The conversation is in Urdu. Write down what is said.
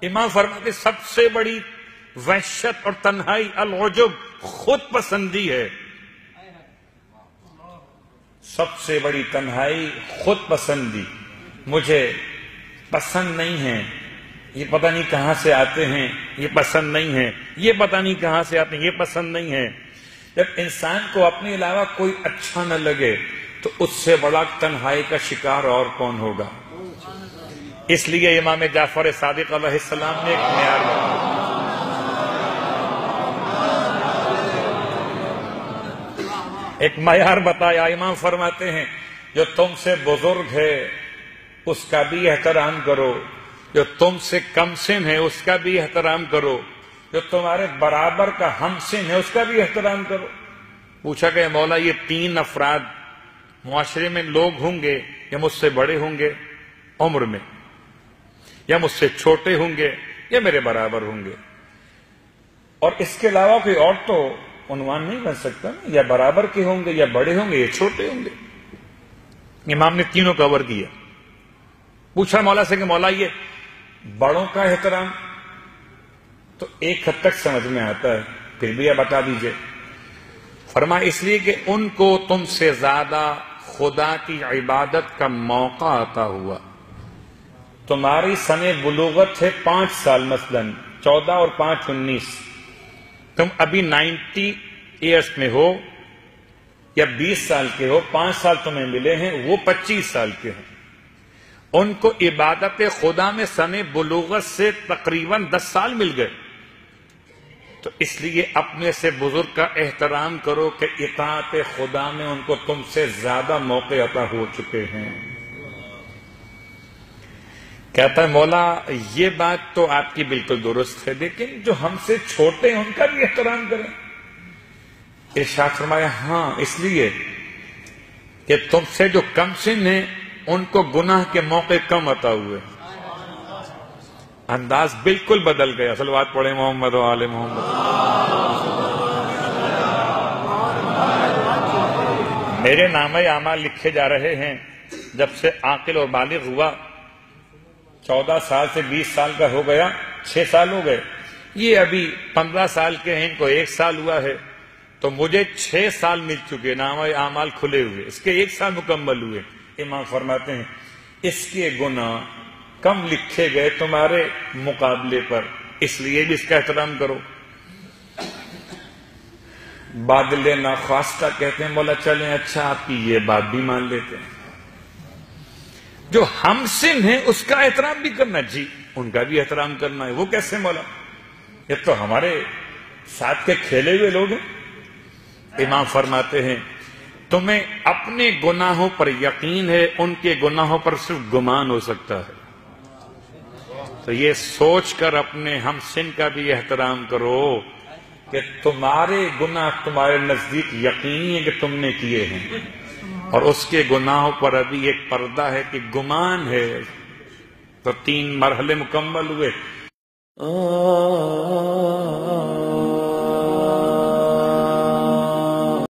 امام فرماتے سب سے بڑی وحشت اور تنہائی العجب، خود پسندی ہے۔ سب سے بڑی تنہائی خود پسندی، مجھے پسند نہیں ہے، یہ پتہ نہیں کہاں سے آتے ہیں، یہ پسند نہیں ہے، یہ پتہ نہیں کہاں سے آتے ہیں، یہ پسند نہیں ہے۔ جب انسان کو اپنے علاوہ کوئی اچھا نہ لگے تو اس سے بڑا تنہائی کا شکار اور کون ہوگا؟ اس لیے امام جعفر صادق علیہ السلام نے ایک معیار بتایا۔ امام فرماتے ہیں جو تم سے بزرگ ہے اس کا بھی احترام کرو، جو تم سے کم سن ہے اس کا بھی احترام کرو، جو تمہارے برابر کا ہم سن ہے اس کا بھی احترام کرو۔ پوچھا کہ مولا یہ تین افراد معاشرے میں لوگ ہوں گے یا مجھ سے بڑے ہوں گے عمر میں، یا مجھ سے چھوٹے ہوں گے یا میرے برابر ہوں گے، اور اس کے علاوہ کوئی اور تو عنوان نہیں بن سکتا، یا برابر کے ہوں گے یا بڑے ہوں گے یا چھوٹے ہوں گے۔ امام نے تینوں کور کیا۔ پوچھا مولا سے کہ مولا یہ بڑوں کا احترام تو ایک حد تک سمجھ میں آتا ہے، پھر بھی یہ بتا دیجئے۔ فرمایا اس لیے کہ ان کو تم سے زیادہ خدا کی عبادت کا موقع عطا ہوا۔ تمہاری سن بلوغت ہے 5 سال، مثلا 14 اور 5 19، تم ابھی 90 ایئرس میں ہو یا 20 سال کے ہو، 5 سال تمہیں ملے ہیں، وہ 25 سال کے ہیں۔ ان کو عبادت خدا میں سن بلوغت سے تقریباً 10 سال مل گئے، تو اس لیے اپنے سے بزرگ کا احترام کرو کہ اطاعت خدا میں ان کو تم سے زیادہ موقع عطا ہو چکے ہیں۔ کہتا ہے مولا یہ بات تو آپ کی بالکل درست ہے، لیکن جو ہم سے چھوٹے ہیں ان کا بھی احترام کریں۔ ارشاد فرمایا ہاں اس لیے کہ تم سے جو کم سن ہیں ان کو گناہ کے موقع کم عطا ہوئے۔ انداز بالکل بدل گیا۔ صلوات پڑھیں محمد و آل محمد۔ میرے نامہ اعمال لکھے جا رہے ہیں جب سے عاقل اور بالغ ہوا، 14 سال سے 20 سال کا ہو گیا، 6 سال ہو گئے، یہ ابھی 15 سال کے ہیں، ان کو 1 سال ہوا ہے، تو مجھے 6 سال مل چکے، نامہ اعمال کھلے ہوئے، اس کے 1 سال مکمل ہوئے۔ امام فرماتے ہیں اس کے گناہ کم لکھے گئے تمہارے مقابلے پر، اس لیے بھی اس کا احترام کرو۔ بادل ناخواستہ کہتے ہیں مولا چلیں اچھا آپ کی یہ بات بھی مان لیتے ہیں، جو ہم سن ہیں اس کا احترام بھی کرنا، جی ان کا بھی احترام کرنا ہے۔ وہ کیسے مولا؟ یہ تو ہمارے ساتھ کے کھیلے ہوئے لوگ ہیں۔ امام فرماتے ہیں تمہیں اپنے گناہوں پر یقین ہے، ان کے گناہوں پر صرف گمان ہو سکتا ہے، تو یہ سوچ کر اپنے ہم سن کا بھی احترام کرو کہ تمہارے گناہ تمہارے نزدیک یقینی ہے کہ تم نے کیے ہیں، اور اس کے گناہوں پر ابھی ایک پردہ ہے کہ گمان ہے، تو 3 مرحلے مکمل ہوئے۔